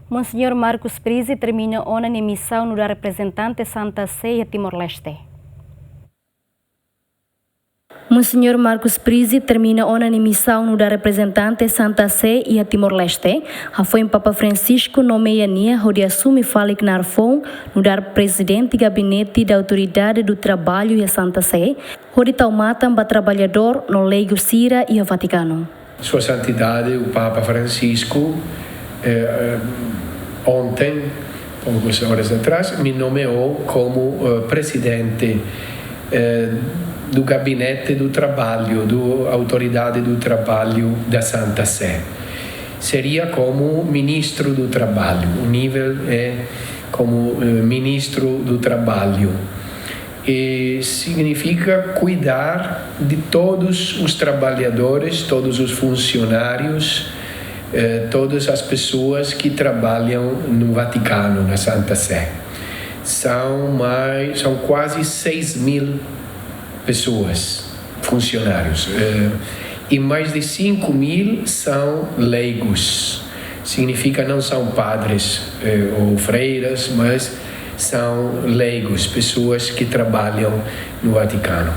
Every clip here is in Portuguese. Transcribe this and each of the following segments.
Monsenhor Marcos Prizzi termina ona na missão no da representante Santa Sé a Timor-Leste. Monsenhor Marcos Prizzi termina ona na missão no da representante Santa Sé e a Timor-Leste. Foi em Papa Francisco nomeia nia onde assume falik na arfon no dar presidente gabinete da autoridade do trabalho e a Santa Sé, onde taumatan ba trabalhador no leigo Sira e a Vaticano. Sua Santidade, o Papa Francisco, ontem, poucas horas atrás, me nomeou como presidente do Gabinete do Trabalho, da Autoridade do Trabalho da Santa Sé. Seria como ministro do Trabalho, o nível é como ministro do Trabalho. E significa cuidar de todos os trabalhadores, todos os funcionários, todas as pessoas que trabalham no Vaticano, na Santa Sé. São quase 6.000 pessoas, funcionários, e mais de 5.000 são leigos. Significa não são padres ou freiras, mas são leigos, pessoas que trabalham no Vaticano.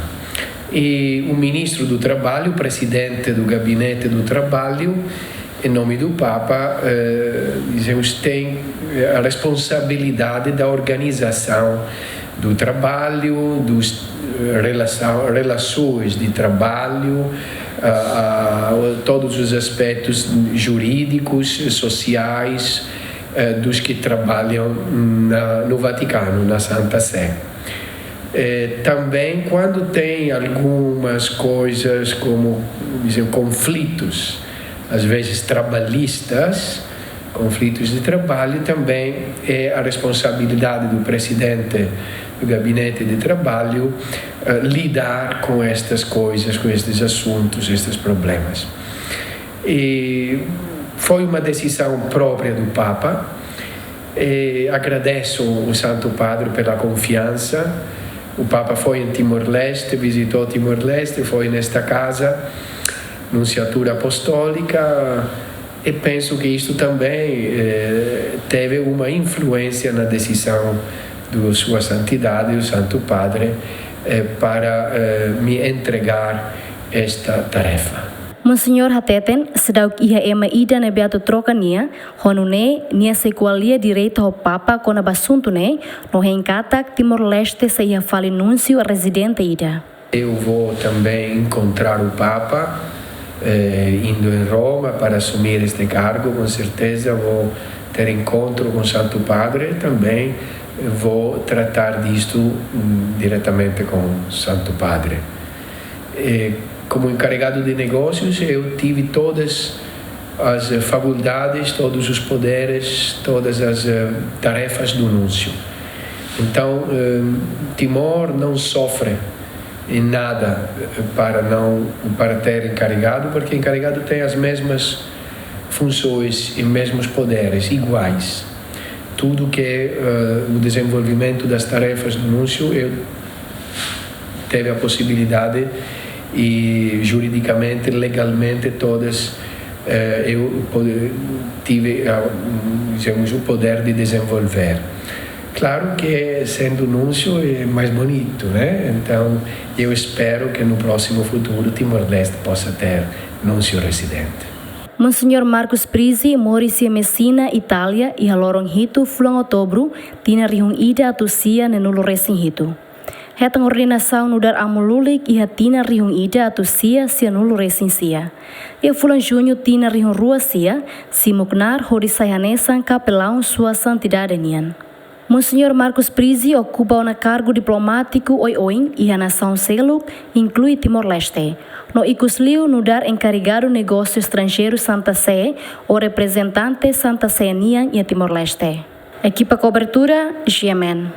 E o ministro do Trabalho, o presidente do Gabinete do Trabalho, em nome do Papa, tem a responsabilidade da organização do trabalho, dos relações de trabalho, todos os aspectos jurídicos, sociais, dos que trabalham no Vaticano, na Santa Sé. Também quando tem algumas coisas como conflitos, às vezes trabalhistas, conflitos de trabalho, também é a responsabilidade do presidente do Gabinete de Trabalho lidar com estas coisas, com estes assuntos, estes problemas. E foi uma decisão própria do Papa. Agradeço o Santo Padre pela confiança. O Papa foi em Timor-Leste, visitou Timor-Leste, foi nesta casa, Nunciatura Apostólica, e penso que isto também teve uma influência na decisão de Sua Santidade, o Santo Padre, para me entregar esta tarefa. Monsenhor Hateten, sedau ia ema ida na beato troca nia, honune nia sequalia direito ao Papa com a basunto ne, no reencatak Timor-Leste se ia fale nuncio a residente ida. Eu vou também encontrar o Papa, indo em Roma para assumir este cargo, com certeza vou ter encontro com o Santo Padre, também vou tratar disto diretamente com o Santo Padre. Como encarregado de negócios, eu tive todas as faculdades, todos os poderes, todas as tarefas do núncio. Então, Timor não sofre em nada para ter encarregado, porque encarregado tem as mesmas funções e mesmos poderes iguais. Tudo que é o desenvolvimento das tarefas do núncio, eu teve a possibilidade e juridicamente, legalmente, todas eu tive, digamos, o poder de desenvolver. Claro que sendo núncio é mais bonito, né? Então eu espero que no próximo futuro Timor-Leste possa ter núncio residente. Monsenhor Marcos Prizzi mori em Messina, Itália, e alorong hitu fulang outubro, tina rihung ida atusia nenulo resin hitu. Hetang ordenação no dar amululik e tina rihung ida atusia sia nulo resin sia. E fulang junho tina rihung rua sia, simuknar hori sayanesan capelão sua santidade nian. Monsenhor Marcos Prizzi ocupa um cargo diplomático oi-oin e a nação Seluk, inclui Timor-Leste. No icusliu no dar encarregado negócio estrangeiro Santa Sé, o representante Santa Sé nian e Timor-Leste. Equipa cobertura, GMN.